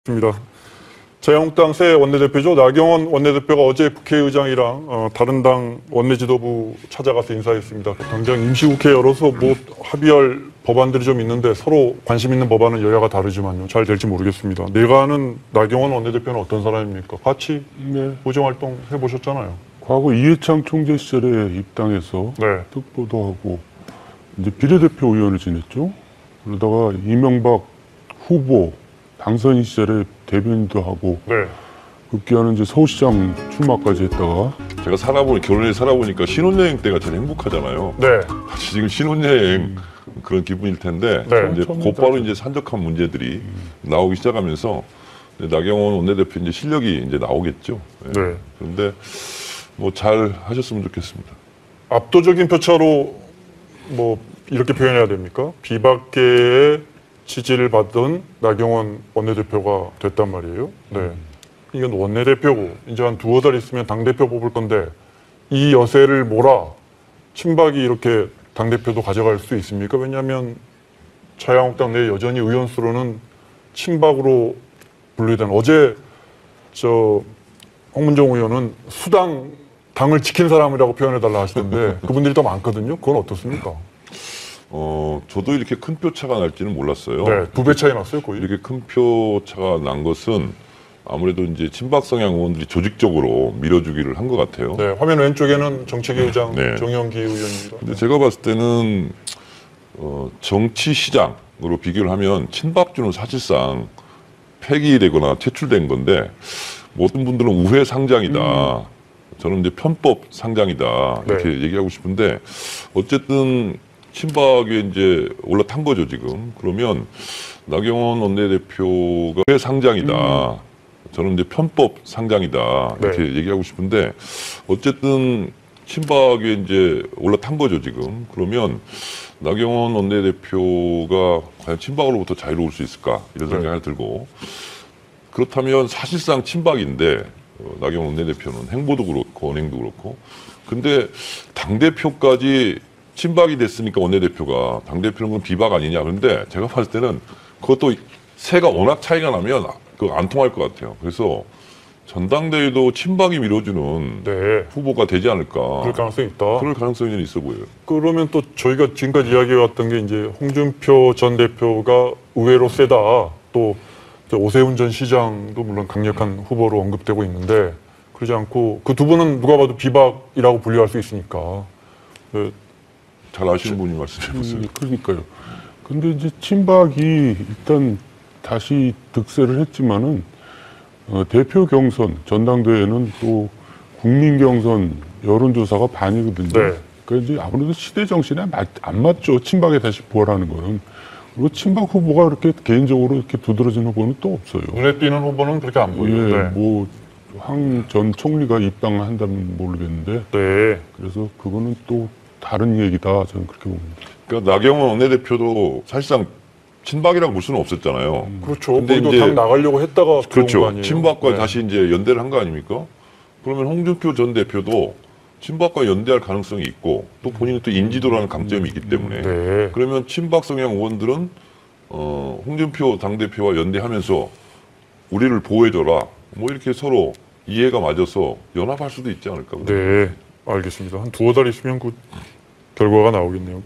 입니다. 자유한국당 새 원내대표죠. 나경원 원내대표가 어제 국회의장이랑 다른 당 원내지도부 찾아가서 인사했습니다. 당장 임시국회 열어서 뭐 합의할 법안들이 좀 있는데 서로 관심 있는 법안은 여야가 다르지만요. 잘 될지 모르겠습니다. 내가 아는 나경원 원내대표는 어떤 사람입니까? 같이 보정활동 해보셨잖아요. 과거 이해창 총재 시절에 입당해서 특보도 하고 이제 비례대표 의원을 지냈죠. 그러다가 이명박 후보 당선 시절에 대변인도 하고 급기야는 이제 서울시장 출마까지 했다가 제가 결혼해 살아보니까 신혼여행 때가 제일 행복하잖아요. 같이 지금 신혼여행 그런 기분일 텐데 이제 곧바로 이제 산적한 문제들이 나오기 시작하면서 나경원 원내대표 이제 실력이 이제 나오겠죠. 그런데 뭐 잘 하셨으면 좋겠습니다. 압도적인 표차로 뭐 이렇게 표현해야 됩니까? 비박계의 지지를 받던 나경원 원내대표가 됐단 말이에요. 이건 원내대표고 이제 한 두어 달 있으면 당대표 뽑을 건데 이 여세를 몰아 친박이 이렇게 당대표도 가져갈 수 있습니까? 왜냐하면 자유한국당 내 여전히 의원 수로는 친박으로 분류되는 어제 홍문종 의원은 수당 당을 지킨 사람이라고 표현해달라 하시던데 그분들이 더 많거든요. 그건 어떻습니까? 저도 이렇게 큰 표차가 날지는 몰랐어요. 2배 차이 났어요, 거의. 이렇게 큰 표차가 난 것은 아무래도 이제 친박 성향 의원들이 조직적으로 밀어주기를 한 것 같아요. 화면 왼쪽에는 정책위 의장 정영기 의원입니다. 근데 제가 봤을 때는 정치 시장으로 비교를 하면 친박주는 사실상 폐기되거나 퇴출된 건데 모든 분들은 우회 상장이다. 저는 이제 편법 상장이다. 이렇게 얘기하고 싶은데 어쨌든 친박에 이제 올라탄 거죠, 지금. 그러면 나경원 원내대표가 왜 상장이다. 저는 이제 편법 상장이다. 이렇게 얘기하고 싶은데 어쨌든 친박에 이제 올라탄 거죠, 지금. 그러면 나경원 원내대표가 과연 친박으로부터 자유로울 수 있을까? 이런 생각이 들고 그렇다면 사실상 친박인데 나경원 원내대표는 행보도 그렇고 언행도 그렇고 근데 당대표까지 친박이 됐으니까 원내대표가 당대표는 건 비박 아니냐. 그런데 제가 봤을 때는 그것도 세가 워낙 차이가 나면 그거 안 통할 것 같아요. 그래서 전당대회도 친박이 밀어주는 후보가 되지 않을까. 그럴 가능성이 있다. 그럴 가능성이 있어 보여요. 그러면 또 저희가 지금까지 이야기해왔던 게 이제 홍준표 전 대표가 의외로 세다. 또 오세훈 전 시장도 물론 강력한 후보로 언급되고 있는데 그러지 않고 그 두 분은 누가 봐도 비박이라고 분류할 수 있으니까. 잘 아시는 분이 말씀해 보세요. 그러니까요. 근데 이제 친박이 일단 다시 득세를 했지만은 대표 경선, 전당대회는 또 국민 경선 여론조사가 반이거든요. 그러니까 이제 아무래도 시대 정신에 안 맞죠. 친박에 다시 부활하는 거는. 그리고 친박 후보가 그렇게 개인적으로 이렇게 두드러진 후보는 또 없어요. 눈에 띄는 후보는 그렇게 안 보여요. 뭐 황 전 총리가 입당한다면 모르겠는데. 그래서 그거는 또 다른 얘기다. 저는 그렇게 봅니다. 그러니까 나경원 원내대표도 사실상 친박이라고 볼 수는 없었잖아요. 그렇죠. 근데 이제 당 나가려고 했다가 그렇죠. 거 아니에요. 친박과 다시 이제 연대를 한 거 아닙니까? 그러면 홍준표 전 대표도 친박과 연대할 가능성이 있고 또 본인은 또 인지도라는 강점이 있기 때문에 그러면 친박 성향 의원들은 홍준표 당대표와 연대하면서 우리를 보호해줘라. 뭐 이렇게 서로 이해가 맞아서 연합할 수도 있지 않을까. 알겠습니다. 한 두어 달 있으면 그 결과가 나오겠네요.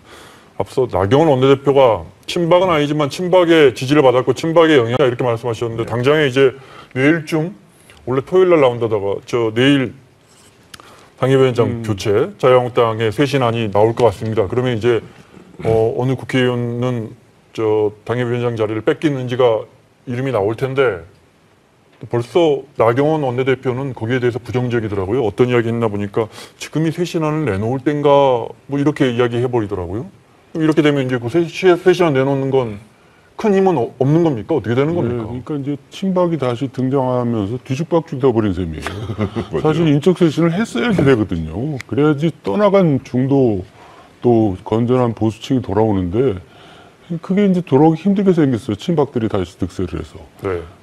앞서 나경원 원내대표가 친박은 아니지만 친박의 지지를 받았고 친박의 영향이다 이렇게 말씀하셨는데 당장에 이제 내일쯤 원래 토요일 날 나온다다가 내일 당협위원장 교체 자유한국당의 쇄신안이 나올 것 같습니다. 그러면 이제 어느 국회의원은 당협위원장 자리를 뺏기는지가 이름이 나올 텐데 벌써 나경원 원내대표는 거기에 대해서 부정적이더라고요. 어떤 이야기 했나 보니까 지금이 쇄신안을 내놓을 땐가 뭐 이렇게 이야기해버리더라고요. 이렇게 되면 이제 그 쇄신안 내놓는 건 큰 힘은 없는 겁니까? 어떻게 되는 겁니까? 그러니까 이제 친박이 다시 등장하면서 뒤죽박죽 돼버린 셈이에요. 사실 인적 쇄신을 했어야지 되거든요. 그래야지 떠나간 중도 또 건전한 보수층이 돌아오는데 그게 이제 돌아오기 힘들게 생겼어요. 친박들이 다시 득세를 해서.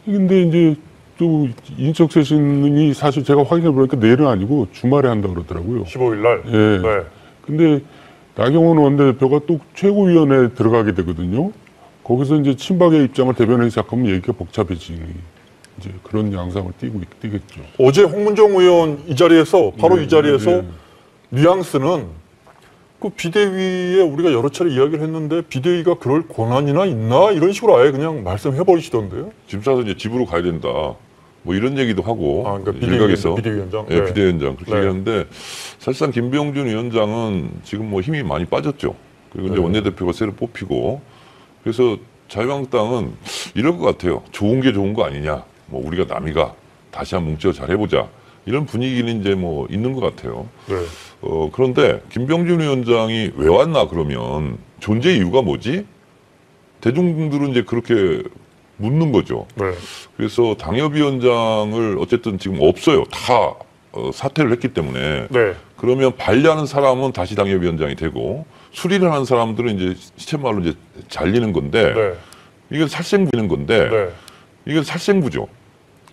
근데 이제 또 인적 쇄신이 사실 제가 확인해 보니까 내일은 아니고 주말에 한다고 그러더라고요. 15일 날. 근데 나경원 원내대표가 또 최고위원회에 들어가게 되거든요. 거기서 이제 친박의 입장을 대변하기 시작하면 얘기가 복잡해지는 이제 그런 양상을 띠겠죠. 어제 홍문정 의원 이 자리에서 바로 네, 이 자리에서 네. 뉘앙스는 그 비대위에 우리가 여러 차례 이야기를 했는데 비대위가 그럴 권한이나 있나 이런 식으로 아예 그냥 말씀해 버리시던데요. 짐 싸서 이제 집으로 가야 된다. 뭐 이런 얘기도 하고 아, 그러니까 일각에서 비대위원장. 예, 네. 비대위원장 그렇게 네. 얘기하는데 사실상 김병준 위원장은 지금 뭐 힘이 많이 빠졌죠. 그리고 이제 네. 원내대표가 새로 뽑히고 그래서 자유한국당은 이럴 것 같아요. 좋은 게 좋은 거 아니냐. 뭐 우리가 남이가 다시 한번 뭉쳐 잘 해보자. 이런 분위기는 이제 뭐 있는 것 같아요. 네. 그런데 김병준 위원장이 왜 왔나 그러면 존재 이유가 뭐지? 대중들은 이제 그렇게 묻는 거죠. 네. 그래서 당협위원장을 어쨌든 지금 없어요. 다 사퇴를 했기 때문에. 네. 그러면 관리하는 사람은 다시 당협위원장이 되고 수리를 하는 사람들은 이제 시쳇말로 이제 잘리는 건데 네. 이게 살생부는 건데 네. 이게 살생부죠.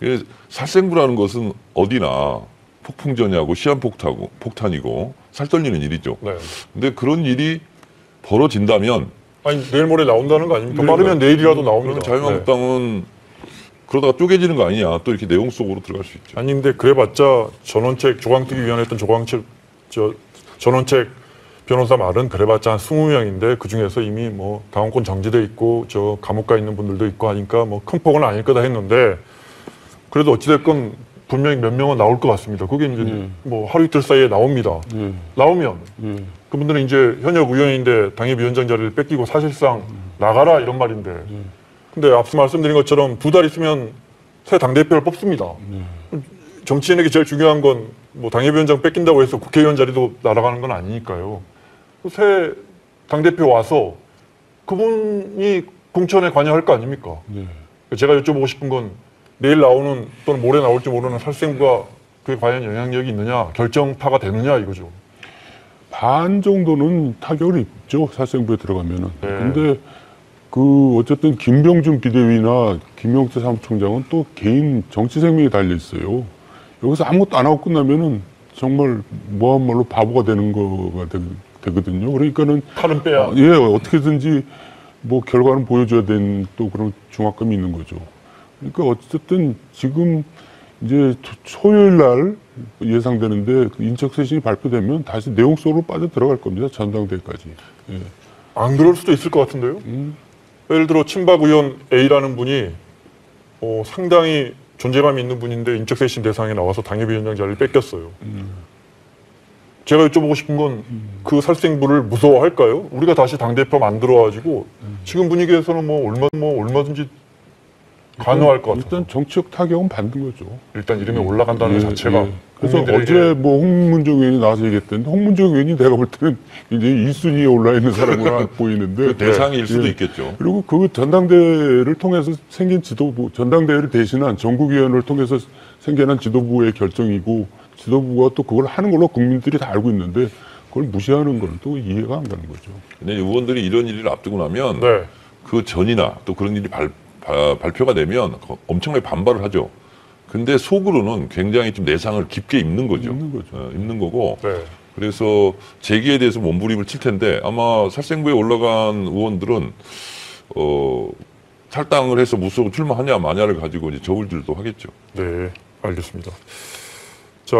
이게 살생부라는 것은 어디나 폭풍전야고 시한폭탄이고 살떨리는 일이죠. 네. 근데 그런 일이 벌어진다면 아니 내일 모레 나온다는 거 아닙니까? 네. 빠르면 내일이라도 나옵니다. 그러면 자유한국당은 그러다가 쪼개지는 거 아니냐 또 이렇게 내용 속으로 들어갈 수 있죠. 아니 근데 그래봤자 전원책 조광특위 위원회 했던 전원책 변호사 말은 그래봤자 한 20명인데 그 중에서 이미 뭐 당원권 정지돼 있고 저 감옥 가 있는 분들도 있고 하니까 뭐 큰 폭은 아닐 거다 했는데 그래도 어찌됐건 분명히 몇 명은 나올 것 같습니다. 그게 이제 뭐 하루 이틀 사이에 나옵니다. 나오면 그분들은 이제 현역 의원인데 당협위원장 자리를 뺏기고 사실상 나가라 이런 말인데 근데 앞서 말씀드린 것처럼 2달 있으면 새 당대표를 뽑습니다. 정치인에게 제일 중요한 건 뭐 당협위원장 뺏긴다고 해서 국회의원 자리도 날아가는 건 아니니까요. 새 당대표 와서 그분이 공천에 관여할 거 아닙니까? 제가 여쭤보고 싶은 건 내일 나오는 또는 모레 나올지 모르는 살생부가 그게 과연 영향력이 있느냐, 결정파가 되느냐 이거죠. 반 정도는 타격을 입죠. 살생부에 들어가면은. 네. 근데 그 어쨌든 김병준 비대위나 김용태 사무총장은 또 개인 정치 생명이 달려 있어요. 여기서 아무것도 안 하고 끝나면은 정말 뭐한 말로 바보가 되는 거가 되거든요. 그러니까는 칼은 빼야. 예, 어떻게든지 뭐 결과는 보여줘야 되는 또 그런 중압감이 있는 거죠. 그러니까 어쨌든 지금 이제 토요일 날 예상되는데 그 인적쇄신이 발표되면 다시 내용 속으로 빠져 들어갈 겁니다. 전당대회까지. 예. 안 그럴 수도 있을 것 같은데요. 예를 들어 친박 의원 A라는 분이 상당히 존재감이 있는 분인데 인적쇄신 대상에 나와서 당협위원장 자리를 뺏겼어요. 제가 여쭤보고 싶은 건 그 살생부를 무서워할까요? 우리가 다시 당대표 만들어가지고 지금 분위기에서는 뭐 얼마든지 가능할 것 같아요. 일단 정치적 타격은 받는 거죠. 일단 이름이 올라간다는 예, 자체가. 예. 그래서 국민들에게 어제 뭐 홍문정 의원이 나와서 얘기했던데 홍문정 의원이 내가 볼 때는 이제 1순위에 올라 있는 사람으로 보이는데 그 대상일 수도 예. 있겠죠. 그리고 그 전당대회를 통해서 생긴 지도부, 전당대회를 대신한 전국위원회를 통해서 생겨난 지도부의 결정이고 지도부가 또 그걸 하는 걸로 국민들이 다 알고 있는데 그걸 무시하는 건 또 이해가 안 가는 거죠. 근데 의원들이 이런 일을 앞두고 나면 네. 그 전이나 또 그런 일이 발표가 되면 엄청나게 반발을 하죠. 근데 속으로는 굉장히 좀 내상을 깊게 입는 거죠. 입는 거고. 네. 그래서 재기에 대해서 몸부림을 칠 텐데 아마 살생부에 올라간 의원들은 탈당을 해서 무소속 출마하냐 마냐를 가지고 이제 저울질도 하겠죠. 네, 알겠습니다. 자,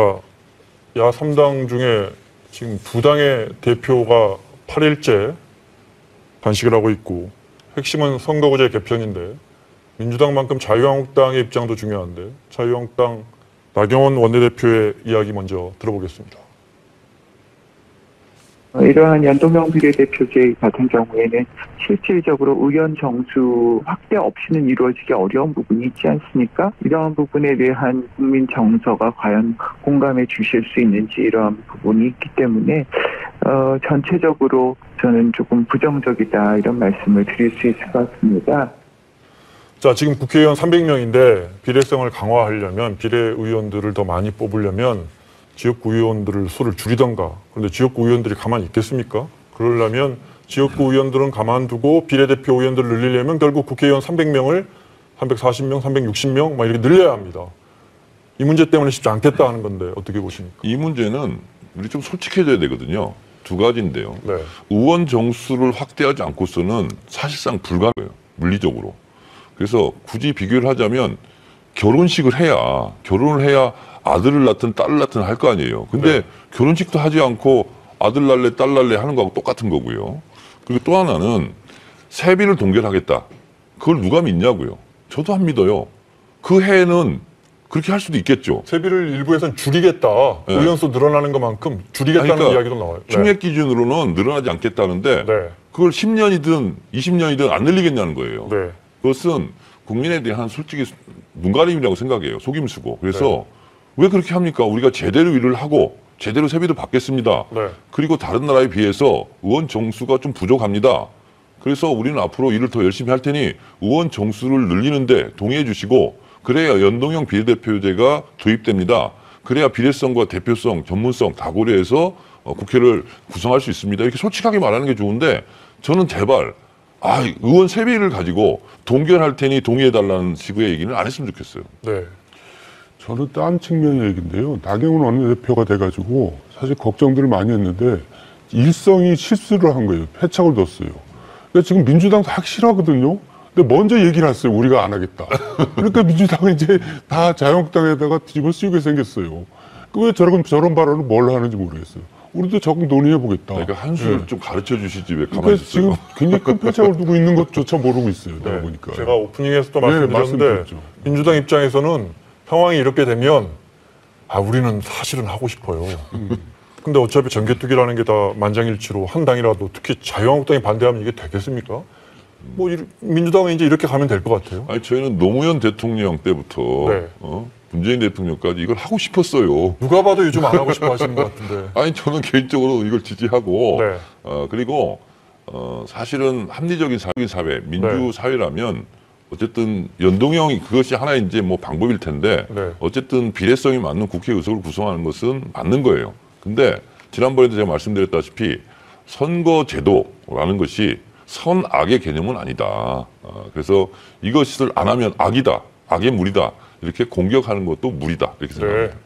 야 3당 중에 지금 두 당의 대표가 8일째 단식을 하고 있고 핵심은 선거구제 개편인데 민주당만큼 자유한국당의 입장도 중요한데 자유한국당 나경원 원내대표의 이야기 먼저 들어보겠습니다. 이러한 연동형 비례대표제 같은 경우에는 실질적으로 의원 정수 확대 없이는 이루어지기 어려운 부분이 있지 않습니까? 이러한 부분에 대한 국민 정서가 과연 공감해 주실 수 있는지 이러한 부분이 있기 때문에 전체적으로 저는 조금 부정적이다 이런 말씀을 드릴 수 있을 것 같습니다. 자, 지금 국회의원 300명인데 비례성을 강화하려면 비례의원들을 더 많이 뽑으려면 지역구 의원들을 수를 줄이던가. 그런데 지역구 의원들이 가만히 있겠습니까? 그러려면 지역구 의원들은 가만두고 비례대표 의원들을 늘리려면 결국 국회의원 300명을 340명, 360명 막 이렇게 늘려야 합니다. 이 문제 때문에 쉽지 않겠다 하는 건데 어떻게 보십니까? 이 문제는 우리 좀 솔직해져야 되거든요. 두 가지인데요. 네. 의원 정수를 확대하지 않고서는 사실상 불가능해요. 물리적으로. 그래서 굳이 비교를 하자면 결혼식을 해야 결혼을 해야 아들을 낳든 딸을 낳든 할 거 아니에요. 근데 네. 결혼식도 하지 않고 아들 날래 딸 날래 하는 거하고 똑같은 거고요. 그리고 또 하나는 세비를 동결하겠다. 그걸 누가 믿냐고요. 저도 안 믿어요. 그 해에는 그렇게 할 수도 있겠죠. 세비를 일부에서는 줄이겠다. 네. 의원수 늘어나는 것만큼 줄이겠다는 그러니까 이야기도 나와요. 네. 총액 기준으로는 늘어나지 않겠다는데 네. 그걸 10년이든 20년이든 안 늘리겠냐는 거예요. 네. 그것은 국민에 대한 솔직히 눈가림이라고 생각해요. 속임수고. 그래서 네. 왜 그렇게 합니까? 우리가 제대로 일을 하고 제대로 세비도 받겠습니다. 네. 그리고 다른 나라에 비해서 의원 정수가 좀 부족합니다. 그래서 우리는 앞으로 일을 더 열심히 할 테니 의원 정수를 늘리는데 동의해 주시고 그래야 연동형 비례대표제가 도입됩니다. 그래야 비례성과 대표성, 전문성 다 고려해서 국회를 구성할 수 있습니다. 이렇게 솔직하게 말하는 게 좋은데 저는 제발 의원 세비를 가지고 동결할 테니 동의해달라는 식의 얘기는 안 했으면 좋겠어요. 네. 저는 딴 측면의 얘기인데요. 나경원 원내대표가 돼가지고 사실 걱정들을 많이 했는데 일성이 실수를 한 거예요. 패착을 뒀어요. 그러니까 지금 민주당도 하기 싫어하거든요. 근데 먼저 얘기를 했어요. 우리가 안 하겠다. 그러니까 민주당은 이제 다 자유한국당에다가 뒤집어 씌우게 생겼어요. 왜 저런 발언을 뭘 하는지 모르겠어요. 우리도 적극 논의해보겠다. 그러니까 한수를 네. 좀 가르쳐 주시지 왜 가만히 그러니까 있어요. 지금 굉장히 큰 패착을 두고 있는 것조차 모르고 있어요. 네. 내가 보니까. 제가 오프닝에서도 네, 말씀드렸는데 말씀드렸죠. 민주당 입장에서는 상황이 이렇게 되면 우리는 사실은 하고 싶어요. 근데 어차피 전개특위라는 게 다 만장일치로 한 당이라도 특히 자유한국당이 반대하면 이게 되겠습니까? 뭐 민주당은 이제 이렇게 가면 될 것 같아요. 아니 저희는 노무현 대통령 때부터 네. 문재인 대통령까지 이걸 하고 싶었어요. 누가 봐도 요즘 안 하고 싶어 하시는 것 같은데. 아니 저는 개인적으로 이걸 지지하고 네. 그리고 사실은 합리적인 사회, 민주 사회라면 어쨌든 연동형이 그것이 하나의 이제 뭐 방법일 텐데 네. 어쨌든 비례성이 맞는 국회 의석을 구성하는 것은 맞는 거예요. 근데 지난번에도 제가 말씀드렸다시피 선거제도라는 것이 선악의 개념은 아니다. 그래서 이것을 안 하면 악이다, 악의 무리다 이렇게 공격하는 것도 무리다 이렇게 생각합니다. 네.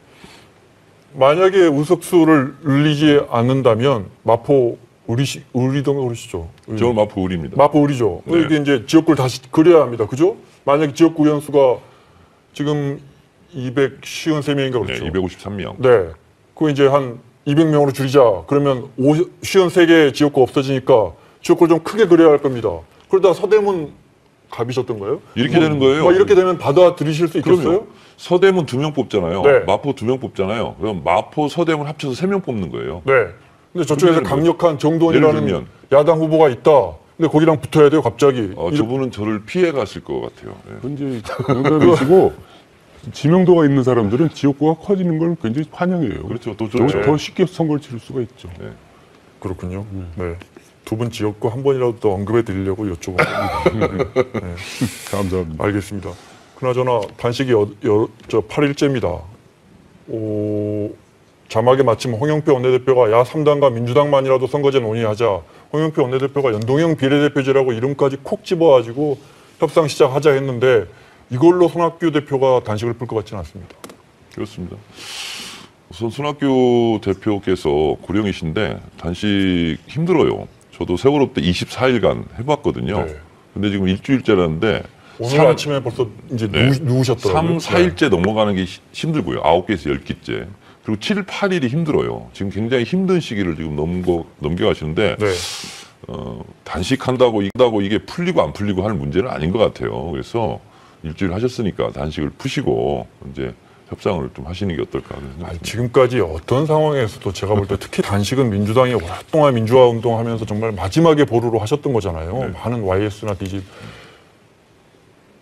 만약에 의석수를 늘리지 않는다면 마포 우리동 그러시죠? 저는 마포 의리입니다. 마포 우리죠. 네. 이게 이제 지역구를 다시 그려야 합니다. 그죠? 만약에 지역구 의원수가 지금 253명인가 네, 그렇죠? 253명. 네. 그거 이제 한 200명으로 줄이자. 그러면 53개 지역구 없어지니까 지역구를 좀 크게 그려야 할 겁니다. 그러다 서대문 가비셨던 거예요? 이렇게 되는 거예요. 막 이렇게 되면 받아들이실 수 있겠어요? 그럼요. 서대문 2명 뽑잖아요. 네. 마포 2명 뽑잖아요. 그럼 마포, 서대문 합쳐서 3명 뽑는 거예요. 네. 근데 저쪽에서 그러면 강력한 예를 정도원이라는 들면 야당 후보가 있다. 근데 거기랑 붙어야 돼요, 갑자기. 저분은 저를 피해 갔을 것 같아요. 네. 현재 농담이시고 지명도가 있는 사람들은 지역구가 커지는 걸 굉장히 환영해요. 그렇죠. 더 좋죠. 더 쉽게 선거를 치를 수가 있죠. 네. 그렇군요. 네. 두 분 지역구 한 번이라도 더 언급해 드리려고 여쭤본 겁니다. 네. 감사합니다. 알겠습니다. 그나저나 단식이 8일째입니다. 자막에 마침 홍영표 원내대표가 야 3당과 민주당만이라도 선거제 논의하자. 홍영표 원내대표가 연동형 비례대표제라고 이름까지 콕 집어가지고 협상 시작하자 했는데 이걸로 손학규 대표가 단식을 풀 것 같지는 않습니다. 그렇습니다. 우선 손학규 대표께서 고령이신데 단식 힘들어요. 저도 세월호 때 24일간 해봤거든요. 네. 근데 지금 일주일째라는데 오늘 아침에 벌써 이제 누우셨더라고요. 3, 4일째 넘어가는 게 힘들고요. 9개에서 10개째. 그리고 7, 8일이 힘들어요. 지금 굉장히 힘든 시기를 지금 넘겨가시는데 네. 단식한다고 이게 풀리고 안 풀리고 할 문제는 아닌 것 같아요. 그래서 일주일 하셨으니까 단식을 푸시고 이제 협상을 좀 하시는 게 어떨까 생각합니다. 아니, 지금까지 어떤 상황에서도 제가 볼 때 특히 단식은 민주당이 오랫동안 민주화 운동하면서 정말 마지막에 보루로 하셨던 거잖아요. 네. 많은 YS나 DG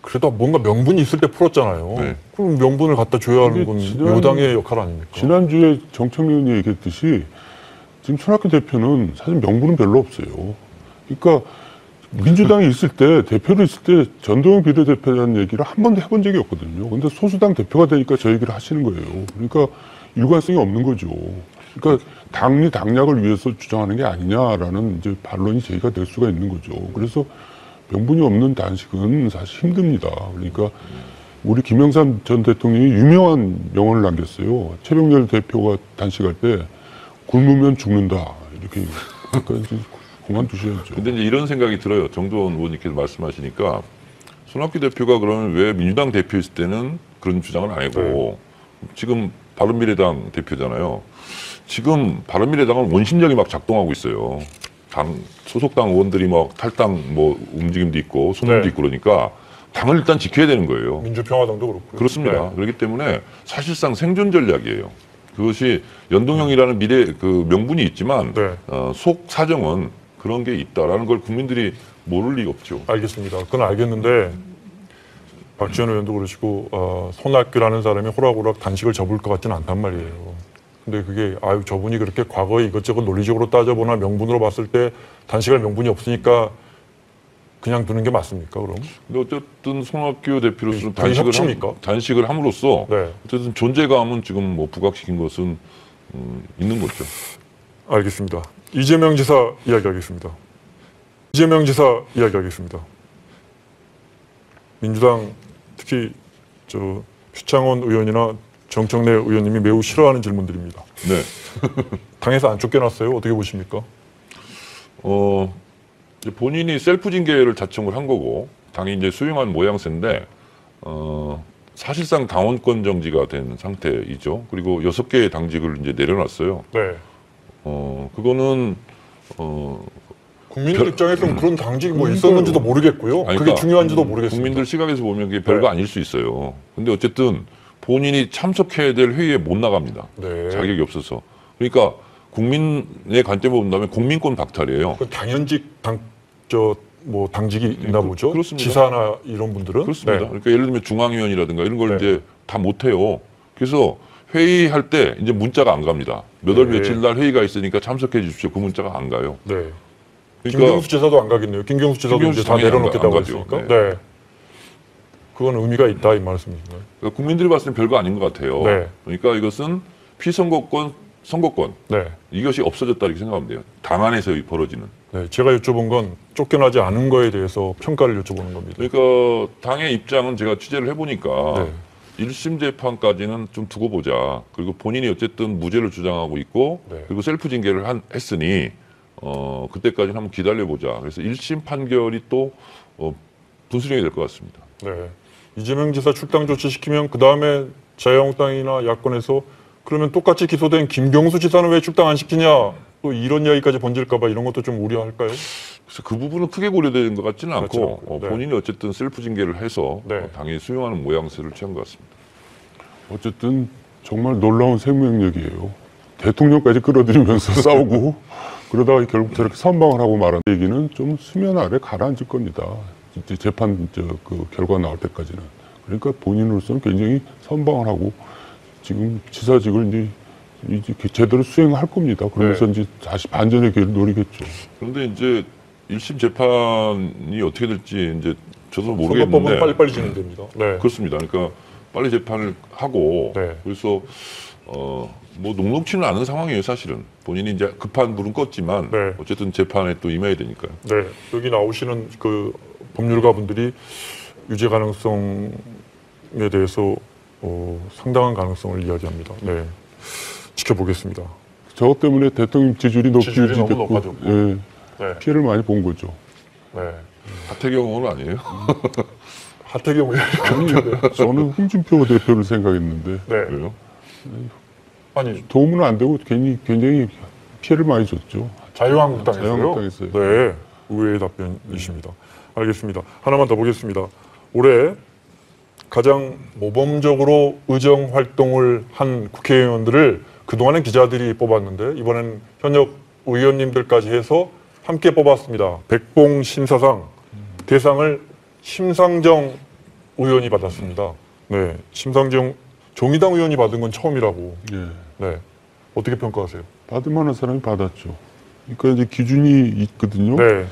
그래도 뭔가 명분이 있을 때 풀었잖아요. 네. 그럼 명분을 갖다 줘야 하는 건 근데 여당의 역할 아닙니까? 지난주에 정청래 의원이 얘기했듯이 지금 손학규 대표는 사실 명분은 별로 없어요. 그러니까 민주당이 있을 때 대표로 있을 때 전동형 비례대표라는 얘기를 한 번도 해본 적이 없거든요. 근데 소수당 대표가 되니까 저 얘기를 하시는 거예요. 그러니까 일관성이 없는 거죠. 그러니까 당략을 위해서 주장하는 게 아니냐라는 이제 반론이 제기가 될 수가 있는 거죠. 그래서 명분이 없는 단식은 사실 힘듭니다. 그러니까 우리 김영삼 전 대통령이 유명한 명언을 남겼어요. 최병렬 대표가 단식할 때 굶으면 죽는다 이렇게 그러니까 이제 그만두셔야죠. 근데 이제 이런 생각이 들어요. 정도원 의원님께서 말씀하시니까 손학규 대표가 그러면 왜 민주당 대표였을 때는 그런 주장은 안 하고 지금 바른미래당 대표잖아요. 지금 바른미래당은 원심력이 막 작동하고 있어요. 당 소속당 의원들이 막 탈당 뭐 움직임도 있고 소문도 네. 있고 그러니까 당을 일단 지켜야 되는 거예요. 민주평화당도 그렇고요. 그렇습니다. 네. 그렇기 때문에 사실상 생존 전략이에요. 그것이 연동형이라는 미래 그 명분이 있지만 네. 속 사정은 그런 게 있다라는 걸 국민들이 모를 리가 없죠. 알겠습니다. 그건 알겠는데 박지원 의원도 그러시고 손학규라는 사람이 호락호락 단식을 접을 것 같지는 않단 말이에요. 근데 그게 아유 저분이 그렇게 과거에 이것저것 논리적으로 따져보나 명분으로 봤을 때 단식할 명분이 없으니까 그냥 두는 게 맞습니까? 그럼? 근데 어쨌든 손학규 대표로서는 그게 협치입니까? 단식을 함으로써 네. 어쨌든 존재감은 지금 뭐 부각시킨 것은 있는 거죠. 알겠습니다. 이재명 지사 이야기하겠습니다. 이재명 지사 이야기하겠습니다. 민주당 특히 저 표창원 의원이나 정청래 의원님이 매우 싫어하는 질문들입니다. 네. 당에서 안 쫓겨났어요? 어떻게 보십니까? 이제 본인이 셀프 징계를 자청을 한 거고 당이 이제 수용한 모양새인데 사실상 당원권 정지가 된 상태이죠. 그리고 6개의 당직을 이제 내려놨어요. 네. 그거는 국민들 입장에서는 그런 당직이 뭐 있었는지도 모르겠고요. 아니, 그게 그러니까 중요한지도 모르겠습니다. 국민들 시각에서 보면 그게 별거 아닐 수 있어요. 근데 어쨌든 본인이 참석해야 될 회의에 못 나갑니다. 네. 자격이 없어서. 그러니까 국민의 관점으로 본다면 국민권 박탈이에요. 그 당연직 뭐 당직이 있나 보죠. 그렇습니다. 지사나 이런 분들은 그렇습니다. 네. 그러니까 예를 들면 중앙위원이라든가 이런 걸 네. 이제 다 못해요. 그래서 회의할 때 이제 문자가 안 갑니다. 몇 월 네. 며칠 날 회의가 있으니까 참석해 주십시오. 그 문자가 안 가요. 네. 그러니까 김경수 지사도 안 가겠네요. 김경수 지사도 김경수 이제 다 당연히 안 내려놓겠다고 가죠. 했으니까. 네. 네. 그건 의미가 있다 이 말씀이신가요? 그러니까 국민들이 봤을 땐 별거 아닌 것 같아요. 네. 그러니까 이것은 피선거권, 선거권 네. 이것이 없어졌다 이렇게 생각하면 돼요. 당 안에서 벌어지는. 네. 제가 여쭤본 건 쫓겨나지 않은 거에 대해서 평가를 여쭤보는 겁니다. 그러니까 당의 입장은 제가 취재를 해보니까 네. 1심 재판까지는 좀 두고 보자. 그리고 본인이 어쨌든 무죄를 주장하고 있고 네. 그리고 셀프 징계를 했으니 그때까지는 한번 기다려보자. 그래서 1심 판결이 또 분수령이 될 것 같습니다. 네. 이재명 지사 출당 조치시키면 그 다음에 자유한국당이나 야권에서 그러면 똑같이 기소된 김경수 지사는 왜 출당 안 시키냐 또 이런 이야기까지 번질까봐 이런 것도 좀 우려할까요? 그래서 그 부분은 크게 고려되는 것 같지는 그렇지 않고 않고, 네. 본인이 어쨌든 셀프 징계를 해서 네. 당이 수용하는 모양새를 취한 것 같습니다. 어쨌든 정말 놀라운 생명력이에요. 대통령까지 끌어들이면서 싸우고 그러다가 결국 저렇게 선방을 하고 말한 얘기는 좀 수면 아래 가라앉을 겁니다. 이제 재판 그 결과 나올 때까지는. 그러니까 본인으로서는 굉장히 선방을 하고 지금 지사직을 이제 제대로 수행할 겁니다. 그러면서 네. 이제 다시 반전의 기회를 노리겠죠. 그런데 이제 1심 재판이 어떻게 될지 이제 저도 선거법은 모르겠는데 빨리빨리 진행됩니다. 네. 그렇습니다. 그러니까 빨리 재판을 하고 네. 그래서 뭐 녹록치는 않은 상황이에요. 사실은 본인이 이제 급한 불은 껐지만 네. 어쨌든 재판에 또 임해야 되니까요. 네. 여기 나오시는 그 법률가 분들이 유죄 가능성에 대해서 상당한 가능성을 이야기합니다. 네. 지켜보겠습니다. 저것 때문에 대통령 지지율이 높게 지지율이 너무 유지됐고 높아졌고. 예, 네. 피해를 많이 본 거죠. 네. 하태경 의원은 아니에요? 하태경 의원. 저는 홍준표 대표를 생각했는데 네. 그래요? 아니 도움은 안 되고 굉장히 피해를 많이 줬죠. 자유한국당에서요? 자유한국당에서요. 네. 의외의 답변이십니다. 알겠습니다. 하나만 더 보겠습니다. 올해 가장 모범적으로 의정 활동을 한 국회의원들을 그동안은 기자들이 뽑았는데 이번엔 현역 의원님들까지 해서 함께 뽑았습니다. 백봉 신사상 대상을 심상정 의원이 받았습니다. 네, 심상정 정의당 의원이 받은 건 처음이라고. 예. 네, 어떻게 평가하세요? 받을 만한 사람이 받았죠. 그러니까 이제 기준이 있거든요. 네,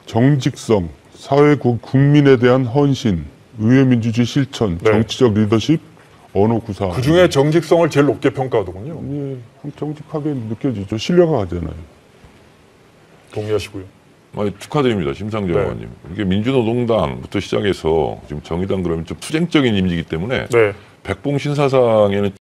정직성, 사회 국민에 대한 헌신, 의회민주주의 실천, 네. 정치적 리더십, 언어 구사. 그 중에 정직성을 제일 높게 평가하더군요. 예, 정직하게 느껴지죠. 신뢰가 가잖아요. 동의하시고요. 축하드립니다. 심상정 네. 의원님. 이게 민주노동당부터 시작해서 지금 정의당 그러면 좀 투쟁적인 이미지이기 때문에 네. 백봉 신사상에는